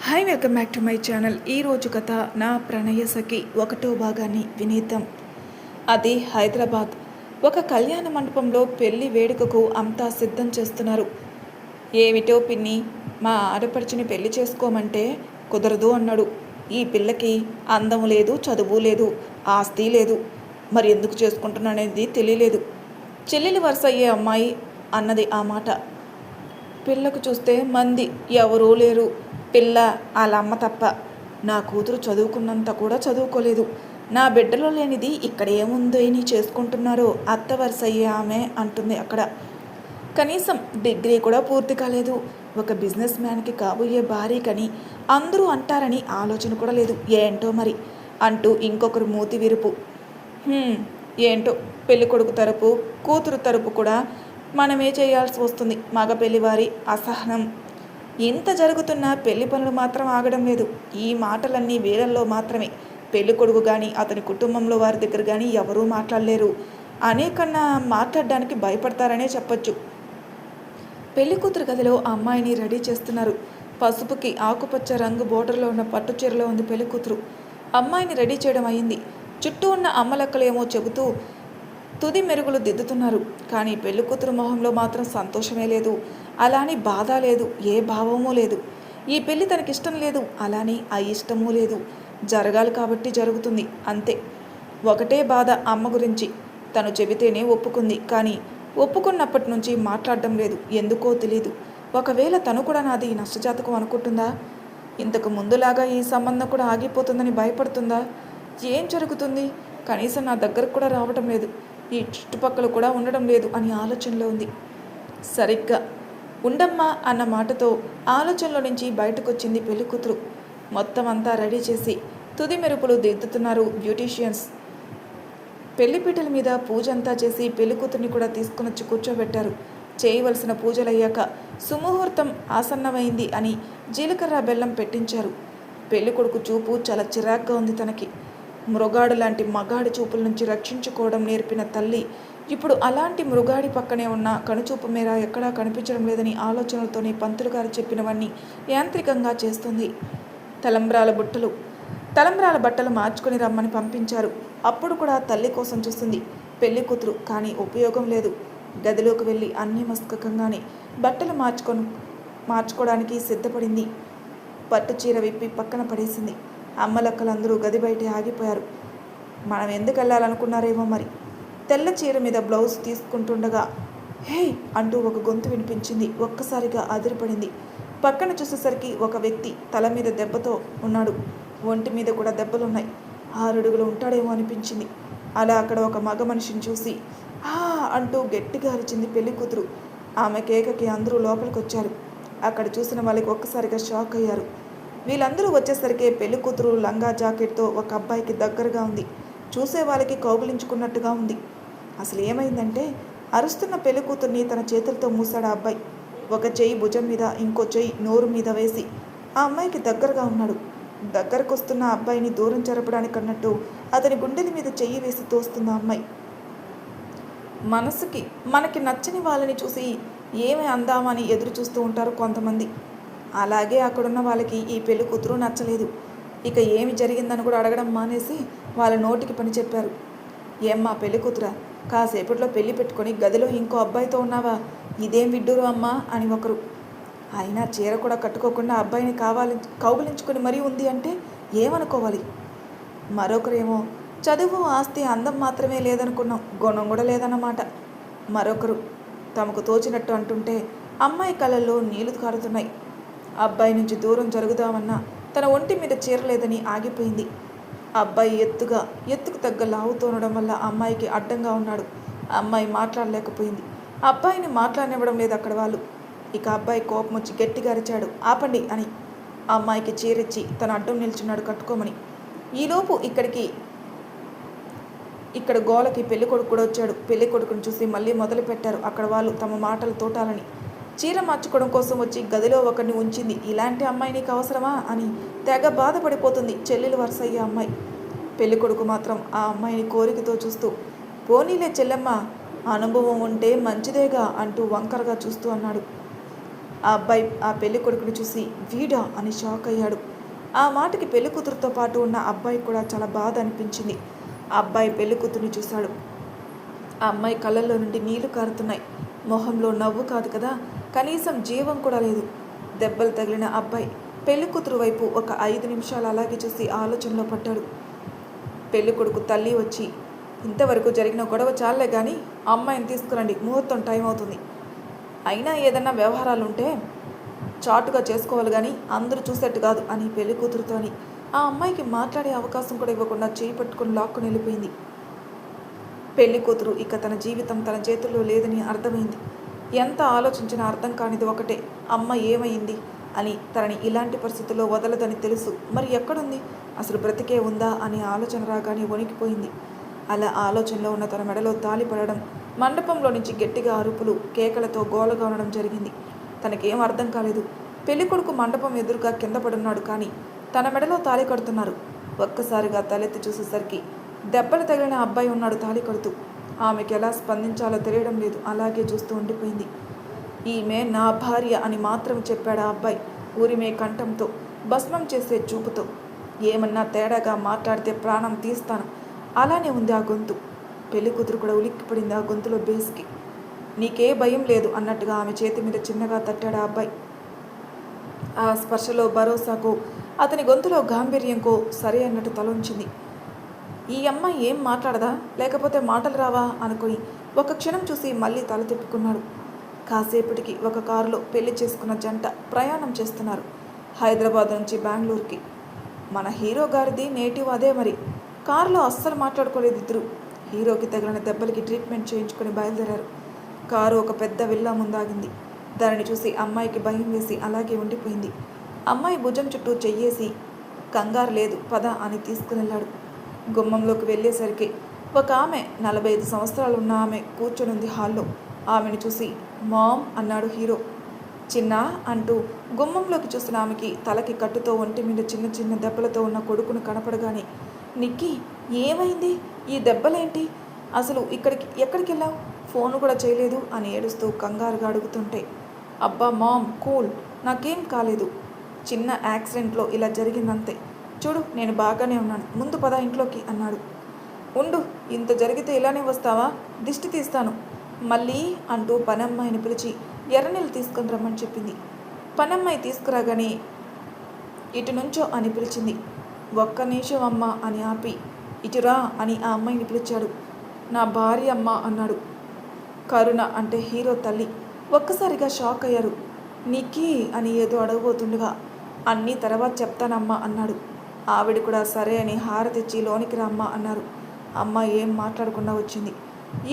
Hi welcome back to my channel. ఈరోజు కథ నా ప్రణయ సఖి ఒకటో భాగాన్ని వినేద్దాం. అది హైదరాబాద్. ఒక కళ్యాణ మండపంలో పెళ్లి వేడుకకు అంతా సిద్ధం చేస్తున్నారు. ఏమిటో పిన్ని, మా ఆడపడిచిని పెళ్లి చేసుకోమంటే కుదరదు అన్నాడు. ఈ పిల్లకి అందము లేదు, చదువు లేదు, ఆస్తి లేదు, మరి ఎందుకు చేసుకుంటున్నానేది తెలియలేదు. చెల్లెలి వరుస అయ్యే అమ్మాయి అన్నది ఆ మాట. పిల్లకు చూస్తే మంది ఎవరూ లేరు. పిల్ల వాళ్ళ అమ్మ తప్ప. నా కూతురు చదువుకున్నంత కూడా చదువుకోలేదు. నా బిడ్డలో లేనిది ఇక్కడ ఏముందో అని చేసుకుంటున్నారో అత్త వరుస అయ్యే ఆమె అంటుంది అక్కడ. కనీసం డిగ్రీ కూడా పూర్తి కాలేదు. ఒక బిజినెస్ మ్యాన్కి కాబోయే భార్యకని అందరూ అంటారని ఆలోచన కూడా లేదు. ఏంటో మరి అంటూ ఇంకొకరు మూతి విరుపు. ఏంటో పెళ్లి కొడుకు తరపు కూతురు తరపు కూడా మనమే చేయాల్సి వస్తుంది. మగ పెళ్లివారి అసహనం. ఇంత జరుగుతున్న పెళ్లి పనులు మాత్రం ఆగడం లేదు. ఈ మాటలన్నీ వీళ్ళల్లో మాత్రమే. పెళ్లి కొడుకు కానీ అతని కుటుంబంలో వారి దగ్గర కానీ ఎవరూ మాట్లాడలేరు. అనేకన్నా మాట్లాడడానికి భయపడతారనే చెప్పొచ్చు. పెళ్లి కూతురు గదిలో అమ్మాయిని రెడీ చేస్తున్నారు. పసుపుకి ఆకుపచ్చ రంగు బోర్డర్లో ఉన్న పట్టు చీరలో ఉంది పెళ్లి కూతురు. అమ్మాయిని రెడీ చేయడం అయింది. చుట్టూ ఉన్న అమ్మలక్కలేమో చెబుతూ తుది మెరుగులు దిద్దుతున్నారు. కానీ పెళ్లి కూతురు మొహంలో మాత్రం సంతోషమే లేదు. అలానే బాధ లేదు, ఏ భావమూ లేదు. ఈ పెళ్లి తనకిష్టం లేదు, అలానే అయిష్టమూ లేదు. జరగాలి కాబట్టి జరుగుతుంది, అంతే. ఒకటే బాధ అమ్మ గురించి. తను చెబితేనే ఒప్పుకుంది, కానీ ఒప్పుకున్నప్పటి నుంచి మాట్లాడడం లేదు. ఎందుకో తెలీదు. ఒకవేళ తను కూడా నాది నష్టజాతకం అనుకుంటుందా? ఇంతకు ముందులాగా ఈ సంబంధం కూడా ఆగిపోతుందని భయపడుతుందా? ఏం జరుగుతుంది? కనీసం నా దగ్గరకు కూడా రావటం లేదు, ఈ చుట్టుపక్కల కూడా ఉండడం లేదు అని ఆలోచనలో ఉంది. సరిగ్గా ఉండమ్మా అన్న మాటతో ఆలోచనలో నుంచి బయటకు వచ్చింది పెళ్లి కూతురు. మొత్తం అంతా రెడీ చేసి తుది మెరుపులు దిద్దుతున్నారు బ్యూటీషియన్స్. పెళ్లిపీటల మీద పూజ అంతా చేసి పెళ్లి కూతుర్ని కూడా తీసుకునొచ్చి కూర్చోబెట్టారు. చేయవలసిన పూజలయ్యాక సుముహూర్తం ఆసన్నమైంది అని జీలకర్ర బెల్లం పెట్టించారు. పెళ్లి కొడుకు చూపు చాలా చిరాగ్గా ఉంది తనకి. మృగాడు లాంటి మగాడి చూపుల నుంచి రక్షించుకోవడం నేర్పిన తల్లి ఇప్పుడు అలాంటి మృగాడి పక్కనే ఉన్న కనుచూపు మేర ఎక్కడా కనిపించడం లేదని ఆలోచనలతోనే పంతులు గారు చెప్పినవన్నీ యాంత్రికంగా చేస్తుంది. తలంబ్రాల బట్టలు మార్చుకొని రమ్మని పంపించారు. అప్పుడు కూడా తల్లి కోసం చూస్తుంది పెళ్లి కూతురు, కానీ ఉపయోగం లేదు. గదిలోకి వెళ్ళి అన్ని మస్కకంగానే బట్టలు మార్చుకోవడానికి సిద్ధపడింది. పట్టు చీర విప్పి పక్కన పడేసింది. అమ్మలక్కలందరూ గది బయటే ఆగిపోయారు. మనం ఎందుకు వెళ్ళాలనుకున్నారేమో మరి. తెల్ల చీర మీద బ్లౌజ్ తీసుకుంటుండగా హే అంటూ ఒక గొంతు వినిపించింది. ఒక్కసారిగా అదిరిపడింది. పక్కన చూసేసరికి ఒక వ్యక్తి తల మీద దెబ్బతో ఉన్నాడు. ఒంటి మీద కూడా దెబ్బలున్నాయి. 6 అడుగులు ఉంటాడేమో అనిపించింది. అలా అక్కడ ఒక మగ మనిషిని చూసి అంటూ గట్టిగా అరిచింది పెళ్లి కూతురు. ఆమె కేకకి అందరూ లోపలికి వచ్చారు. అక్కడ చూసిన వాళ్ళకి ఒక్కసారిగా షాక్ అయ్యారు. వీళ్ళందరూ వచ్చేసరికి పెళ్లి కూతురు లంగా జాకెట్తో ఒక అబ్బాయికి దగ్గరగా ఉంది. చూసే వాళ్ళకి కౌగిలించుకున్నట్టుగా ఉంది. అసలు ఏమైందంటే అరుస్తున్న పెళ్లి కూతుర్ని తన చేతులతో మూసాడు ఆ అబ్బాయి. ఒక చెయ్యి భుజం మీద, ఇంకో చెయ్యి నోరు మీద వేసి ఆ అమ్మాయికి దగ్గరగా ఉన్నాడు. దగ్గరకు వస్తున్న అబ్బాయిని దూరం జరపడానికి అన్నట్టు అతని గుండెల మీద చెయ్యి వేసి తోస్తున్న అమ్మాయి. మనకి నచ్చని వాళ్ళని చూసి ఏమి అందామని ఎదురు చూస్తూ ఉంటారు కొంతమంది. అలాగే అక్కడున్న వాళ్ళకి ఈ పెళ్లి కూతురు నచ్చలేదు. ఇక ఏమి జరిగిందని కూడా అడగడం మానేసి వాళ్ళ నోటికి పని చెప్పారు. ఏమ్మా పెళ్లి కూతురా, కాసేపట్లో పెళ్లి పెట్టుకొని గదిలో ఇంకో అబ్బాయితో ఉన్నావా? ఇదేం విడ్డూరు అమ్మా అని ఒకరు. అయినా చీర కూడా కట్టుకోకుండా అబ్బాయిని కౌగిలించుకొని మరీ ఉంది అంటే ఏమనుకోవాలి? మరొకరేమో చదువు, ఆస్తి, అందం మాత్రమే లేదనుకున్నాం, గుణం కూడా లేదన్నమాట. మరొకరు తమకు తోచినట్టు అంటుంటే అమ్మాయి కళ్ళల్లో నీళ్లు కారుతున్నాయి. అబ్బాయి నుంచి దూరం జరుగుదామన్నా తన ఒంటి మీద చీరలేదని ఆగిపోయింది. అబ్బాయి ఎత్తుకు తగ్గ లావుతోనడం వల్ల అమ్మాయికి అడ్డంగా ఉన్నాడు. అమ్మాయి మాట్లాడలేకపోయింది. అబ్బాయిని మాట్లాడనివ్వడం లేదు అక్కడ వాళ్ళు. ఇక అబ్బాయి కోపం వచ్చి గట్టిగా అరిచాడు, ఆపండి అని. అమ్మాయికి చీరిచ్చి తన అడ్డం నిల్చున్నాడు కట్టుకోమని. ఈలోపు ఇక్కడ గోలకి పెళ్లి కొడుకు కూడా వచ్చాడు. పెళ్లి కొడుకుని చూసి మళ్ళీ మొదలు పెట్టారు అక్కడ వాళ్ళు తమ మాటలు తోటాలని. చీర మార్చుకోవడం కోసం వచ్చి గదిలో ఒకరిని ఉంచింది. ఇలాంటి అమ్మాయి నీకు అవసరమా అని తెగ బాధపడిపోతుంది చెల్లెలు వరుస అయ్యే అమ్మాయి. పెళ్లి కొడుకు మాత్రం ఆ అమ్మాయిని కోరికతో చూస్తూ, పోనీలే చెల్లెమ్మ, అనుభవం ఉంటే మంచిదేగా అంటూ వంకరగా చూస్తూ అన్నాడు. ఆ అబ్బాయి ఆ పెళ్లి కొడుకుని చూసి వీడా అని షాక్ అయ్యాడు. ఆ మాటకి పెళ్లి కూతురుతో పాటు ఉన్న అబ్బాయి కూడా చాలా బాధ అనిపించింది. ఆ అబ్బాయి పెళ్లి కూతుర్ని చూశాడు. ఆ అమ్మాయి కళ్ళల్లో నుండి నీళ్లు కారుతున్నాయి. మొహంలో నవ్వు కాదు కదా, కనీసం జీవం కూడా లేదు. దెబ్బలు తగిలిన అబ్బాయి పెళ్లి కూతురు వైపు ఒక 5 నిమిషాలు అలాగే చూసి ఆలోచనలో పడ్డాడు. పెళ్లి కొడుకు తల్లి వచ్చి, ఇంతవరకు జరిగిన గొడవ చాలే కానీ అమ్మాయిని తీసుకురండి, ముహూర్తం టైం అవుతుంది. అయినా ఏదన్నా వ్యవహారాలుంటే చాటుగా చేసుకోవాలి కానీ అందరూ చూసేట్టు కాదు అని పెళ్లి కూతురుతోని ఆ అమ్మాయికి మాట్లాడే అవకాశం కూడా ఇవ్వకుండా చేయి పట్టుకుని లాక్కుని వెళ్ళిపోయింది. పెళ్లి కూతురు ఇక తన జీవితం తన చేతుల్లో లేదని అర్థమైంది. ఎంత ఆలోచించినా అర్థం కానిది ఒకటే, అమ్మ ఏమైంది అని. తనని ఇలాంటి పరిస్థితుల్లో వదలదని తెలుసు, మరి ఎక్కడుంది, అసలు బ్రతికే ఉందా అనే ఆలోచన రాగానే వణికిపోయింది. అలా ఆలోచనలో ఉన్న తన మెడలో తాళి పడడం, మండపంలో నుంచి గట్టిగా అరుపులు కేకలతో గోలగా ఉండడం జరిగింది. తనకేం అర్థం కాలేదు. పెళ్ళికొడుకు మండపం ఎదురుగా కింద పడున్నాడు, కానీ తన మెడలో తాళి కడుతున్నారు. ఒక్కసారిగా తలెత్తి చూసేసరికి దెబ్బలు తగిలిన అబ్బాయి ఉన్నాడు తాళి కడుతూ. ఆమెకి ఎలా స్పందించాలో తెలియడం లేదు, అలాగే చూస్తూ ఉండిపోయింది. ఈమె నా భార్య అని మాత్రం చెప్పాడు ఆ అబ్బాయి ఊరిమే కంఠంతో, భస్మం చేసే చూపుతో. ఏమన్నా తేడాగా మాట్లాడితే ప్రాణం తీస్తాను, అలానే ఉంది ఆ గొంతు. పెళ్లి కూతురు కూడా ఉలిక్కిపడింది ఆ గొంతులో బేస్కి. నీకే భయం లేదు అన్నట్టుగా ఆమె చేతి మీద చిన్నగా తట్టాడు ఆ అబ్బాయి. ఆ స్పర్శలో భరోసాకో అతని గొంతులో గాంభీర్యంకో సరే అన్నట్టు తలొంచింది. ఈ అమ్మాయి ఏం మాట్లాడదా, లేకపోతే మాటలు రావా అనుకుని ఒక క్షణం చూసి మళ్ళీ తల తిప్పుకున్నాడు. కాసేపటికి ఒక కారులో పెళ్లి చేసుకున్న జంట ప్రయాణం చేస్తున్నారు, హైదరాబాద్ నుంచి బెంగళూరుకి. మన హీరో గారిది నేటివ్ అదే మరి. కారులో అస్సలు మాట్లాడుకోలేదు ఇద్దరు. హీరోకి తగిలిన దెబ్బలకి ట్రీట్మెంట్ చేయించుకొని బయలుదేరారు. కారు ఒక పెద్ద విల్లా ముందాగింది. దానిని చూసి అమ్మాయికి భయం వేసి అలాగే ఉండిపోయింది. అమ్మాయి భుజం చుట్టూ చెయ్యేసి, కంగారు లేదు పద అని తీసుకువెళ్ళాడు. గుమ్మంలోకి వెళ్ళేసరికి ఒక ఆమె 45 సంవత్సరాలు ఉన్న ఆమె కూర్చొనుంది హాల్లో. ఆమెను చూసి మామ్ అన్నాడు హీరో. చిన్న అంటూ గుమ్మంలోకి చూసిన ఆమెకి తలకి కట్టుతో ఒంటి మీద చిన్న చిన్న దెబ్బలతో ఉన్న కొడుకును కనపడగానే, నిక్కీ ఏమైంది, ఈ దెబ్బలేంటి, అసలు ఎక్కడికి వెళ్ళావు, ఫోను కూడా చేయలేదు అని ఏడుస్తూ కంగారుగా అడుగుతుంటే, అబ్బా మామ్ కూల్, నాకేం కాలేదు, చిన్న యాక్సిడెంట్లో ఇలా జరిగిందంతే, చూడు నేను బాగానే ఉన్నాను, ముందు పద ఇంట్లోకి అన్నాడు. ఉండు, ఇంత జరిగితే ఇలానే వస్తావా, దిష్టి తీస్తాను మళ్ళీ అంటూ పనమ్మాయిని పిలిచి ఎర్రనీళ్ళు తీసుకొని రమ్మని చెప్పింది. పనమ్మాయి తీసుకురాగానే ఇటు నుంచో అని పిలిచింది. ఒక్క నిమిషం అమ్మ అని ఆపి, ఇటురా అని ఆ అమ్మాయిని పిలిచాడు. నా భార్య అమ్మ అన్నాడు. కరుణ అంటే హీరో తల్లి ఒక్కసారిగా షాక్ అయ్యారు. నీకీ అని ఏదో అడగబోతుండగా, అన్నీ తర్వాత చెప్తానమ్మా అన్నాడు. ఆవిడ కూడా సరే అని హారతిచ్చి లోనికి రమ్మ అన్నారు. అమ్మ ఏం మాట్లాడకుండా వచ్చింది.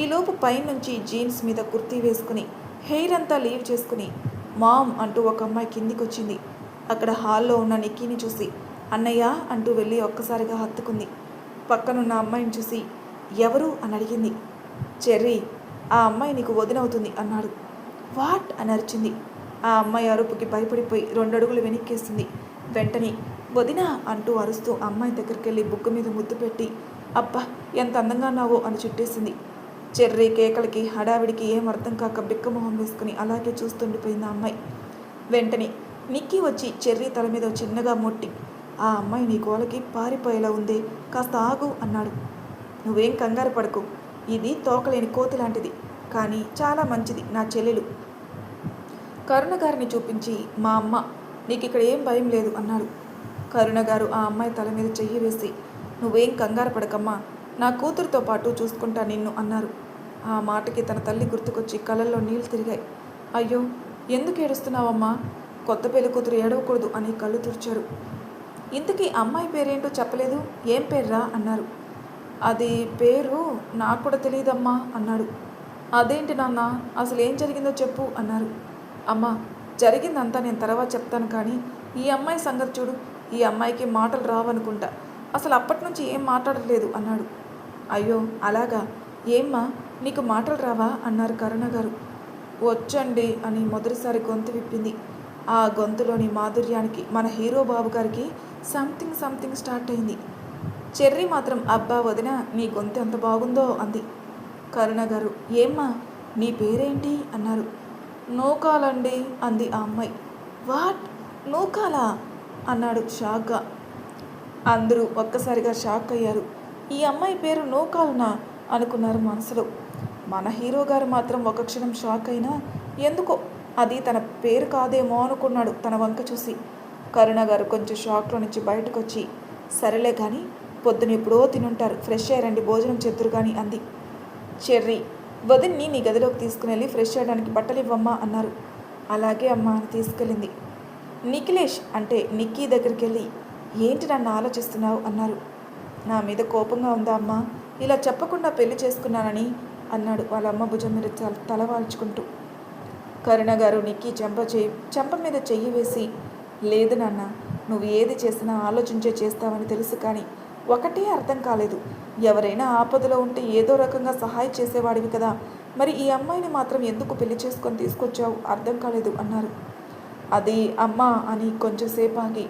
ఈలోపు పైనుంచి జీన్స్ మీద కుర్తీ వేసుకుని హెయిర్ అంతా లీవ్ చేసుకుని మామ్ అంటూ ఒక అమ్మాయి కిందికి వచ్చింది. అక్కడ హాల్లో ఉన్న నిక్కీని చూసి అన్నయ్య అంటూ వెళ్ళి ఒక్కసారిగా హత్తుకుంది. పక్కనున్న అమ్మాయిని చూసి ఎవరు అని అడిగింది. చెర్రీ, ఆ అమ్మాయి నీకు వదినవుతుంది అన్నాడు. వాట్ అని అరిచింది. ఆ అమ్మాయి అరుపుకి భయపడిపోయి 2 అడుగులు వెనక్కేసింది. వెంటనే వదినా అంటూ అరుస్తూ అమ్మాయి దగ్గరికి వెళ్ళి బుగ్గ మీద ముద్దు పెట్టి, అబ్బా ఎంత అందంగా ఉన్నావో అని చుట్టేసింది. చెర్రీ కేకలకి హడావిడికి ఏం అర్థం కాక బిక్కమొహం వేసుకుని అలాగే చూస్తుండిపోయింది ఆ అమ్మాయి. వెంటనే నిక్కీ వచ్చి చెర్రీ తల మీద చిన్నగా మొట్టి, ఆ అమ్మాయి నీ గోలకి పారిపోయేలా ఉందే, కాస్త ఆగు అన్నాడు. నువ్వేం కంగారు పడకు, ఇది తోకలేని కోతి లాంటిది, కానీ చాలా మంచిది, నా చెల్లెలు. కరుణ గారిని చూపించి, మా అమ్మ, నీకు ఇక్కడ ఏం భయం లేదు అన్నాడు. కరుణ గారు ఆ అమ్మాయి తల మీద చెయ్యి వేసి, నువ్వేం కంగారు పడకమ్మా, నా కూతురుతో పాటు చూసుకుంటా నిన్ను అన్నారు. ఆ మాటకి తన తల్లి గుర్తుకొచ్చి కళ్ళల్లో నీళ్ళు తిరిగాయి. అయ్యో ఎందుకు ఏడుస్తున్నావమ్మా, కొత్త పెళ్లి కూతురు ఏడవకూడదు అని కళ్ళు తుడిచాడు. ఇంతకీ అమ్మాయి పేరేంటో చెప్పలేదు, ఏం పేర్రా అన్నారు. అది పేరు నాకు కూడా తెలియదమ్మా అన్నాడు. అదేంటి నాన్న, అసలు ఏం జరిగిందో చెప్పు అన్నారు. అమ్మ, జరిగిందంతా నేను తర్వాత చెప్తాను, కానీ ఈ అమ్మాయి సంగతి చూడు, ఈ అమ్మాయికి మాటలు రావనుకుంటా, అసలు అప్పటి నుంచి ఏం మాట్లాడలేదు అన్నాడు. అయ్యో అలాగా, ఏమ్మా నీకు మాటలు రావా అన్నారు కరుణ గారు. వచ్చండి అని మొదటిసారి గొంతు విప్పింది. ఆ గొంతులోని మాధుర్యానికి మన హీరో బాబు గారికి సంథింగ్ స్టార్ట్ అయింది. చెర్రీ మాత్రం అబ్బా వదిన నీ గొంతు ఎంత బాగుందో అంది. కరుణ గారు, ఏమ్మా నీ పేరేంటి అన్నారు. నూకాలండి అంది ఆ అమ్మాయి. వాట్, నూకాలా అన్నాడు షాక్గా. అందరూ ఒక్కసారిగా షాక్ అయ్యారు. ఈ అమ్మాయి పేరు నూకాలనా అనుకున్నారు మనసులో. మన హీరో గారు మాత్రం ఒక క్షణం షాక్ అయినా ఎందుకో అది తన పేరు కాదేమో అనుకున్నాడు తన వంక చూసి. కరుణ గారు కొంచెం షాక్లో నుంచి బయటకు వచ్చి, సరేలే కానీ పొద్దున ఎప్పుడో తినుంటారు, ఫ్రెష్ అయ్యారండి, భోజనం చెద్దురు కానీ అంది. చెర్రీ, వదిన్ని నీ గదిలోకి తీసుకుని వెళ్ళి ఫ్రెష్ అయ్యడానికి బట్టలు ఇవ్వమ్మా అన్నారు. అలాగే అమ్మ అని తీసుకెళ్ళింది. నిఖిలేష్ అంటే నిక్కీ దగ్గరికి వెళ్ళి, ఏంటి నన్ను ఆలోచిస్తున్నావు అన్నారు. నా మీద కోపంగా ఉందా అమ్మా, ఇలా చెప్పకుండా పెళ్లి చేసుకున్నానని అన్నాడు వాళ్ళ అమ్మ భుజం మీద తల వాల్చుకుంటూ. కరుణ గారు నిక్కీ చెంప మీద చెయ్యి వేసి, లేదు నాన్న, నువ్వు ఏది చేసినా ఆలోచించే చేస్తావని తెలుసు, కానీ ఒకటే అర్థం కాలేదు, ఎవరైనా ఆపదలో ఉంటే ఏదో రకంగా సహాయం చేసేవాడివి కదా, మరి ఈ అమ్మాయిని మాత్రం ఎందుకు పెళ్లి చేసుకొని తీసుకొచ్చావు అర్థం కాలేదు అన్నారు. అది అమ్మ అని కొంచెంసేపు ఆగి,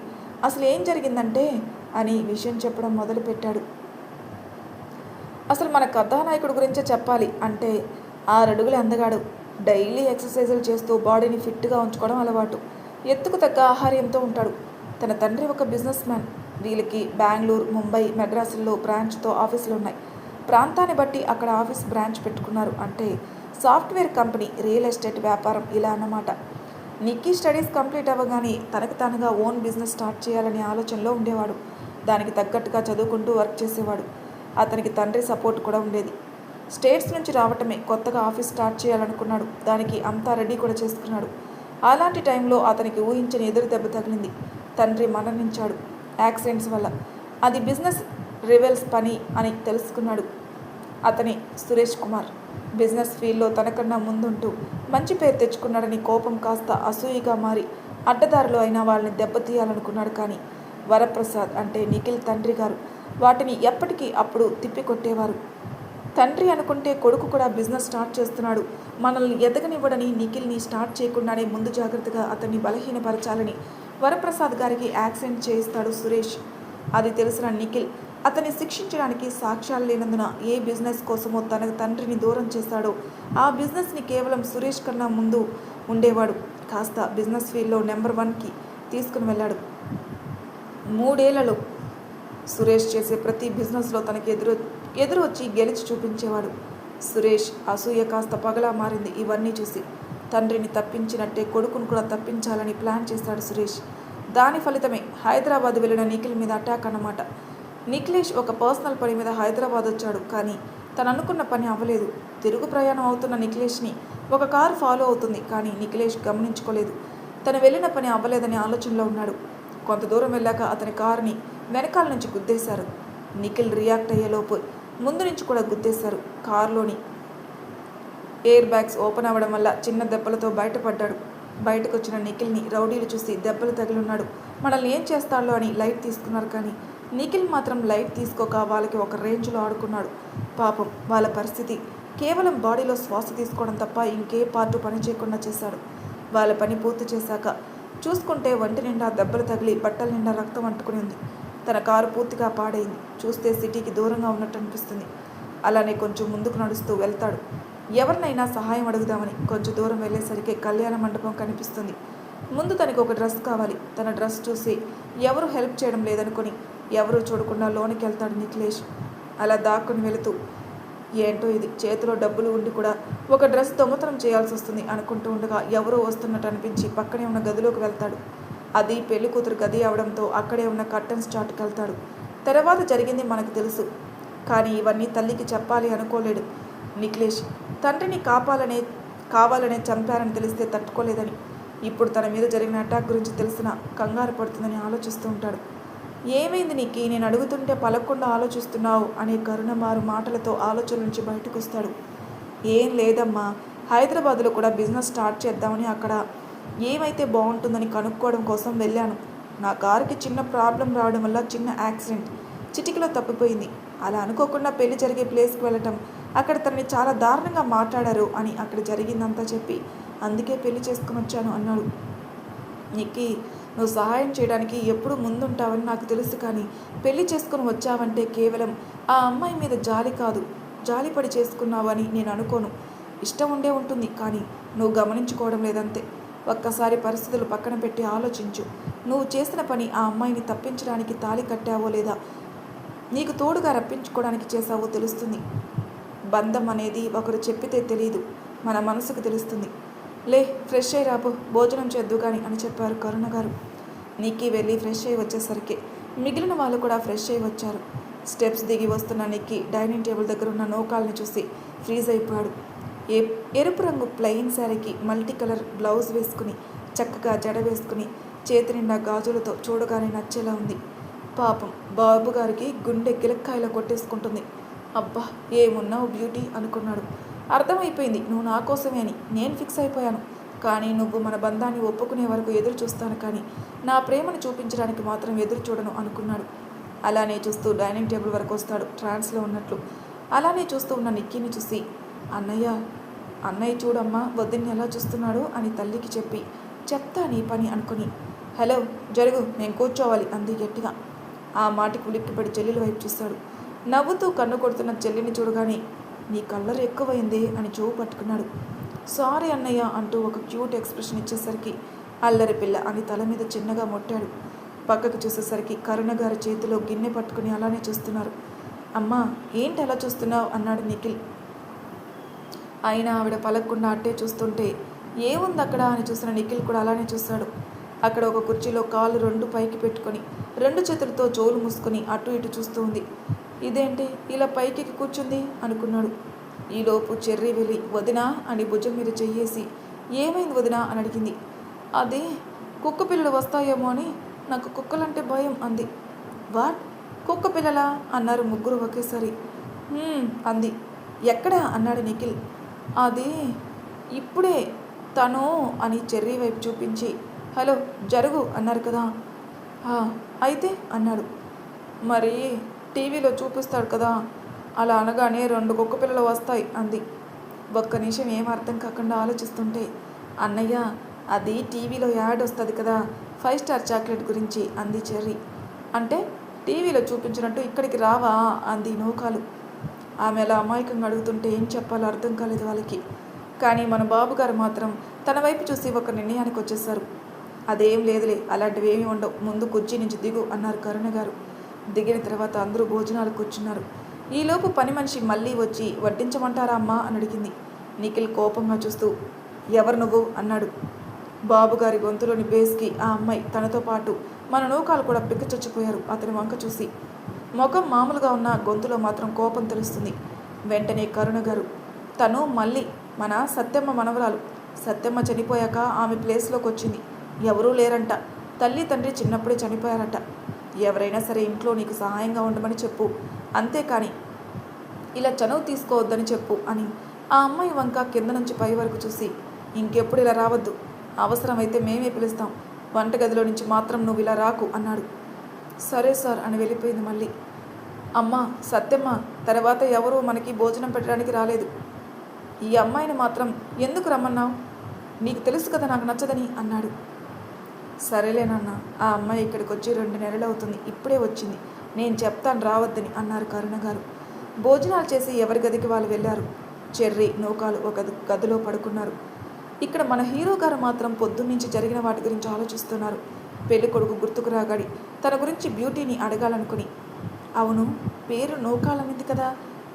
అసలు ఏం జరిగిందంటే అని విషయం చెప్పడం మొదలుపెట్టాడు. అసలు మన కథానాయకుడు గురించే చెప్పాలి అంటే 6 అడుగులు అందగాడు, డైలీ ఎక్సర్సైజులు చేస్తూ బాడీని ఫిట్గా ఉంచుకోవడం అలవాటు, ఎత్తుకు తగ్గ ఆహార్యంతో ఉంటాడు. తన తండ్రి ఒక బిజినెస్ మ్యాన్. వీళ్ళకి బెంగళూరు, ముంబై, మెడ్రాసుల్లో బ్రాంచ్తో ఆఫీసులు ఉన్నాయి. ప్రాంతాన్ని బట్టి అక్కడ ఆఫీస్ బ్రాంచ్ పెట్టుకున్నారు. అంటే సాఫ్ట్వేర్ కంపెనీ, రియల్ ఎస్టేట్ వ్యాపారం ఇలా అన్నమాట. నిక్కీ స్టడీస్ కంప్లీట్ అవ్వగానే తనకు తానుగా ఓన్ బిజినెస్ స్టార్ట్ చేయాలనే ఆలోచనలో ఉండేవాడు. దానికి తగ్గట్టుగా చదువుకుంటూ వర్క్ చేసేవాడు. అతనికి తండ్రి సపోర్ట్ కూడా ఉండేది. స్టేట్స్ నుంచి రావటమే కొత్తగా ఆఫీస్ స్టార్ట్ చేయాలనుకున్నాడు. దానికి అంతా రెడీ కూడా చేసుకున్నాడు. అలాంటి టైంలో అతనికి ఊహించని ఎదురు దెబ్బ తగిలింది. తండ్రి మరణించాడు యాక్సిడెంట్స్ వల్ల. అది బిజినెస్ రివెల్స్ పని అని తెలుసుకున్నాడు. అతని సురేష్ కుమార్ బిజినెస్ ఫీల్డ్లో తనకన్నా ముందుంటూ మంచి పేరు తెచ్చుకున్నాడని కోపం కాస్త అసూయగా మారి అడ్డదారిలో అయినా వాళ్ళని దెబ్బతీయాలనుకున్నాడు. కానీ వరప్రసాద్ అంటే నిఖిల్ తండ్రి గారు వాటిని ఎప్పటికీ అప్పుడు తిప్పికొట్టేవారు. తండ్రి అనుకుంటే కొడుకు కూడా బిజినెస్ స్టార్ట్ చేస్తున్నాడు, మనల్ని ఎదగనివ్వడని నిఖిల్ని స్టార్ట్ చేయకుండానే ముందు జాగ్రత్తగా అతన్ని బలహీనపరచాలని వరప్రసాద్ గారికి యాక్సిడెంట్ చేయిస్తాడు సురేష్. అది తెలిసిన నిఖిల్ అతన్ని శిక్షించడానికి సాక్ష్యాలు లేనందున ఏ బిజినెస్ కోసమో తన తండ్రిని దూరం చేశాడో ఆ బిజినెస్ని కేవలం సురేష్ కన్నా ముందు ఉండేవాడు కాస్త బిజినెస్ ఫీల్డ్లో నెంబర్ 1కి తీసుకుని వెళ్ళాడు. 3 ఏళ్లలో సురేష్ చేసే ప్రతి బిజినెస్లో తనకి ఎదురు వచ్చి గెలిచి చూపించేవాడు. సురేష్ అసూయ కాస్త పగలా మారింది. ఇవన్నీ చూసి తండ్రిని తప్పించినట్టే కొడుకును కూడా తప్పించాలని ప్లాన్ చేశాడు సురేష్. దాని ఫలితమే హైదరాబాద్ వెళ్ళిన నిఖిల్ మీద అటాక్ అన్నమాట. నిఖిలేష్ ఒక పర్సనల్ పని మీద హైదరాబాద్ వచ్చాడు. కానీ తను అనుకున్న పని అవ్వలేదు. తిరుగు ప్రయాణం అవుతున్న నిఖిలేష్ని ఒక కారు ఫాలో అవుతుంది. కానీ నిఖిలేష్ గమనించుకోలేదు. తను వెళ్ళిన పని అవ్వలేదని ఆలోచనలో ఉన్నాడు. కొంత దూరం వెళ్ళాక అతని కారుని వెనకాల నుంచి గుద్దేశారు. నిఖిల్ రియాక్ట్ అయ్యేలోపు ముందు నుంచి కూడా గుద్దేశారు. కారులోని ఎయిర్ బ్యాగ్స్ ఓపెన్ అవ్వడం వల్ల చిన్న దెబ్బలతో బయటపడ్డాడు. బయటకు వచ్చిన నిఖిల్ని రౌడీలు చూసి దెబ్బలు తగిలిన్నాడు. మనల్ని ఏం చేస్తాడో అని లైట్ తీసుకున్నారు. కానీ నిఖిల్ మాత్రం లైట్ తీసుకోక వాళ్ళకి ఒక రేంజ్లో ఆడుకున్నాడు. పాపం వాళ్ళ పరిస్థితి కేవలం బాడీలో శ్వాస తీసుకోవడం తప్ప ఇంకే పార్టు పని చేయకుండా చేశాడు. వాళ్ళ పని పూర్తి చేశాక చూసుకుంటే ఒంటి నిండా దెబ్బలు తగిలి బట్టల నిండా రక్తం అంటుకుని ఉంది. తన కారు పూర్తిగా పాడైంది. చూస్తే సిటీకి దూరంగా ఉన్నట్టు అనిపిస్తుంది. అలానే కొంచెం ముందుకు నడుస్తూ వెళ్తాడు. ఎవరినైనా సహాయం అడుగుదామని కొంచెం దూరం వెళ్ళేసరికి కళ్యాణ మండపం కనిపిస్తుంది. ముందు తనకు ఒక డ్రెస్ కావాలి. తన డ్రెస్ చూసి ఎవరు హెల్ప్ చేయడం లేదనుకొని ఎవరూ చూడకుండా లోనికి వెళ్తాడు నిఖిలేష్. అలా దాక్కుని వెళుతూ, ఏంటో ఇది, చేతిలో డబ్బులు ఉండి కూడా ఒక డ్రెస్ దొంగతనం చేయాల్సి వస్తుంది అనుకుంటూ ఉండగా ఎవరో వస్తున్నట్టు అనిపించి పక్కనే ఉన్న గదిలోకి వెళ్తాడు. అది పెళ్లి కూతురు గది అవడంతో అక్కడే ఉన్న కర్టన్స్ చాటుకు వెళ్తాడు. తర్వాత జరిగింది మనకు తెలుసు. కానీ ఇవన్నీ తల్లికి చెప్పాలి అనుకోలేడు నిఖిలేష్. తండ్రిని కావాలనే చంపారని తెలిస్తే తట్టుకోలేదని, ఇప్పుడు తన మీద జరిగిన అటాక్ గురించి తెలిసిన కంగారు పడుతుందని ఆలోచిస్తూ ఉంటాడు. ఏమైంది నీకు, నేను అడుగుతుంటే పలకకుండా ఆలోచిస్తున్నావు అనే కరుణమారు మాటలతో ఆలోచన నుంచి బయటకు వస్తాడు. ఏం లేదమ్మా, హైదరాబాద్లో కూడా బిజినెస్ స్టార్ట్ చేద్దామని అక్కడ ఏమైతే బాగుంటుందని కనుక్కోవడం కోసం వెళ్ళాను. నా కారుకి చిన్న ప్రాబ్లం రావడం వల్ల చిన్న యాక్సిడెంట్, చిటికలో తప్పిపోయింది. అలా అనుకోకుండా పెళ్లి జరిగే ప్లేస్కి వెళ్ళటం, అక్కడ తనని చాలా దారుణంగా మాట్లాడారు అని అక్కడ జరిగిందంతా చెప్పి అందుకే పెళ్లి చేసుకుని వచ్చాను అన్నాడు. నిక్కీ, నువ్వు సహాయం చేయడానికి ఎప్పుడూ ముందుంటావని నాకు తెలుసు. కానీ పెళ్లి చేసుకుని వచ్చావంటే కేవలం ఆ అమ్మాయి మీద జాలి కాదు, జాలిపడి చేసుకున్నావని నేను అనుకోను. ఇష్టం ఉండే ఉంటుంది, కానీ నువ్వు గమనించుకోవడం లేదంతే. ఒక్కసారి పరిస్థితులు పక్కన పెట్టి ఆలోచించు. నువ్వు చేసిన పని ఆ అమ్మాయిని తప్పించడానికి తాళి కట్టావో లేదా నీకు తోడుగా రప్పించుకోవడానికి చేశావో తెలుస్తుంది. బంధం అనేది ఒకరు చెప్పితే తెలియదు, మన మనసుకు తెలుస్తుంది. లే, ఫ్రెష్ అయ్యి రాబో, భోజనం చేద్దు కానీ అని చెప్పారు కరుణ గారు. నిక్కీ వెళ్ళి ఫ్రెష్ అయ్యి వచ్చేసరికి మిగిలిన వాళ్ళు కూడా ఫ్రెష్ అయ్యి వచ్చారు. స్టెప్స్ దిగి వస్తున్న నిక్కీ డైనింగ్ టేబుల్ దగ్గర ఉన్న నూకాల్ని చూసి ఫ్రీజ్ అయిపోయాడు. ఎరుపు రంగు ప్లెయిన్ శారీకి మల్టీ కలర్ బ్లౌజ్ వేసుకుని చక్కగా జడ వేసుకుని చేతి నిండా గాజులతో చూడగానే నచ్చేలా ఉంది. పాపం బాబు గారికి గుండె గిలక్కాయలా కొట్టేసుకుంటుంది. అబ్బా, ఏమున్నావు బ్యూటీ అనుకున్నాడు. అర్థమైపోయింది నువ్వు నా కోసమే అని. నేను ఫిక్స్ అయిపోయాను. కానీ నువ్వు మన బంధాన్ని ఒప్పుకునే వరకు ఎదురు చూస్తాను, కానీ నా ప్రేమను చూపించడానికి మాత్రం ఎదురు చూడను అనుకున్నాడు. అలానే చూస్తూ డైనింగ్ టేబుల్ వరకు వస్తాడు ట్రాన్స్లో ఉన్నట్లు. అలానే చూస్తూ ఉన్న నిక్కీని చూసి, అన్నయ్య చూడమ్మా వద్దని ఎలా చూస్తున్నాడు అని తల్లికి చెప్పి, చెప్తా నీ పని అనుకుని, హలో జరుగు, నేను కూర్చోవాలి అంది గట్టిగా. ఆ మాటికి ఉలిక్కిపడి చెల్లెల వైపు చూశాడు. నవ్వుతూ కన్ను కొడుతున్న చెల్లిని చూడగానే, నీ కల్లర్ ఎక్కువైందే అని చూపు పట్టుకున్నాడు. సారీ అన్నయ్య అంటూ ఒక క్యూట్ ఎక్స్ప్రెషన్ ఇచ్చేసరికి అల్లరి పిల్ల అని తల మీద చిన్నగా మొట్టాడు. పక్కకు చూసేసరికి కరుణ గారి చేతిలో గిన్నె పట్టుకుని అలానే చూస్తున్నారు. అమ్మా, ఏంటి అలా చూస్తున్నావు అన్నాడు నిఖిల్. అయినా ఆవిడ పలకకుండా అట్టే చూస్తుంటే, ఏముంది అక్కడ అని చూసిన నిఖిల్ కూడా అలానే చూశాడు. అక్కడ ఒక కుర్చీలో కాళ్ళు రెండు పైకి పెట్టుకొని రెండు చేతులతో జోలు మూసుకొని అటు ఇటు చూస్తూ ఉంది. ఇదేంటి ఇలా పైకి కూర్చుంది అనుకున్నాడు. ఈలోపు చెర్రీ వెళ్ళి, వదినా అని భుజం మీద చెయ్యేసి, ఏమైంది వదినా అని అడిగింది. అదే కుక్క పిల్లలు వస్తాయేమో అని, నాకు కుక్కలంటే భయం అంది. వాట్, కుక్క పిల్లలా అన్నారు ముగ్గురు ఒకేసారి. అంది. ఎక్కడా అన్నాడు నిఖిల్. అది ఇప్పుడే తను అని చెర్రీ వైపు చూపించి, హలో జరుగు అన్నారు కదా. అయితే అన్నాడు. మరి టీవీలో చూపిస్తాడు కదా, అలా అనగానే 2 కుక్క పిల్లలు వస్తాయి అంది. ఒక్క నిమిషం ఏం అర్థం కాకుండా ఆలోచిస్తుంటే, అన్నయ్య అది టీవీలో యాడ్ వస్తుంది కదా 5 స్టార్ చాక్లెట్ గురించి అంది చెర్రీ. అంటే టీవీలో చూపించినట్టు ఇక్కడికి రావా అంది నూకాలు. ఆమె అలా అమాయకంగా అడుగుతుంటే ఏం చెప్పాలో అర్థం కాలేదు వాళ్ళకి. కానీ మన బాబుగారు మాత్రం తన వైపు చూసి ఒక నిర్ణయానికి వచ్చేసారు. అదేం లేదులే, అలాంటివి ఏమీ ఉండవు, ముందు కుర్చీ నుంచి దిగు అన్నారు కరుణ గారు. దిగిన తర్వాత అందరూ భోజనాలు కూర్చున్నారు. ఈలోపు పని మనిషి మళ్ళీ వచ్చి, వడ్డించమంటారా అమ్మా అని అడిగింది. నిఖిల్ కోపంగా చూస్తూ, ఎవరు నువ్వు అన్నాడు. బాబుగారి గొంతులోని బేస్కి ఆ అమ్మాయి తనతో పాటు మన నూకాలు కూడా పిక్కచొచ్చిపోయారు. అతని వంక చూసి, ముఖం మామూలుగా ఉన్న గొంతులో మాత్రం కోపం తెలుస్తుంది. వెంటనే కరుణ గారు, తను మళ్ళీ మన సత్యమ్మ మనవరాలు. సత్యమ్మ చనిపోయాక ఆమె ప్లేస్లోకి వచ్చింది. ఎవరూ లేరంట, తల్లి తండ్రి చిన్నప్పుడే చనిపోయారట. ఎవరైనా సరే ఇంట్లో నీకు సహాయంగా ఉండమని చెప్పు, అంతేకాని ఇలా చనువు తీసుకోవద్దని చెప్పు అని ఆ అమ్మాయి వంక కింద నుంచి పై వరకు చూసి, ఇంకెప్పుడు ఇలా రావద్దు, అవసరమైతే మేమే పిలుస్తాం, వంటగదిలో నుంచి మాత్రం నువ్వు ఇలా రాకు అన్నాడు. సరే సార్ అని వెళ్ళిపోయింది. మళ్ళీ, అమ్మ సత్యమ్మ తర్వాత ఎవరూ మనకి భోజనం పెట్టడానికి రాలేదు. ఈ అమ్మాయిని మాత్రం ఎందుకు రమ్మన్నావు? నీకు తెలుసు కదా నాకు నచ్చదని అన్నాడు. సరేలేనన్న, ఆ అమ్మాయి ఇక్కడికి వచ్చి 2 నెలలు అవుతుంది, ఇప్పుడే వచ్చింది, నేను చెప్తాను రావద్దని అన్నారు కరుణ గారు. భోజనాలు చేసి ఎవరి గదికి వాళ్ళు వెళ్ళారు. చెర్రీ నూకాలు ఒక గదిలో పడుకున్నారు. ఇక్కడ మన హీరో గారు మాత్రం పొద్దున్నుంచి జరిగిన వాటి గురించి ఆలోచిస్తున్నారు. పెళ్లి కొడుకు గుర్తుకు రాగాడి తన గురించి బ్యూటీని అడగాలనుకుని, అవును పేరు నూకాలనింది కదా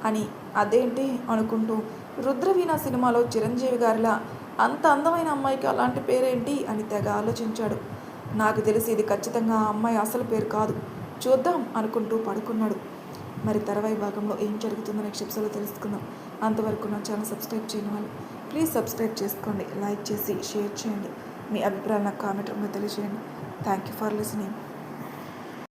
అని, అదేంటి అనుకుంటూ రుద్రవీణ సినిమాలో చిరంజీవి గారిలా అంత అందమైన అమ్మాయికి అలాంటి పేరేంటి అని తెగ ఆలోచించాడు. నాకు తెలిసి ఇది ఖచ్చితంగా ఆ అమ్మాయి అసలు పేరు కాదు, చూద్దాం అనుకుంటూ పడుకున్నాడు. మరి తర్వాయి భాగంలో ఏం జరుగుతుందో నెక్స్ట్ ఎపిసోడ్లో తెలుసుకుందాం. అంతవరకు నా ఛానల్ సబ్స్క్రైబ్ చేయని వాళ్ళు ప్లీజ్ సబ్స్క్రైబ్ చేసుకోండి, లైక్ చేసి షేర్ చేయండి, మీ అభిప్రాయాలు నాకు కామెంట్ రూపంలో తెలియజేయండి. Thank you for listening.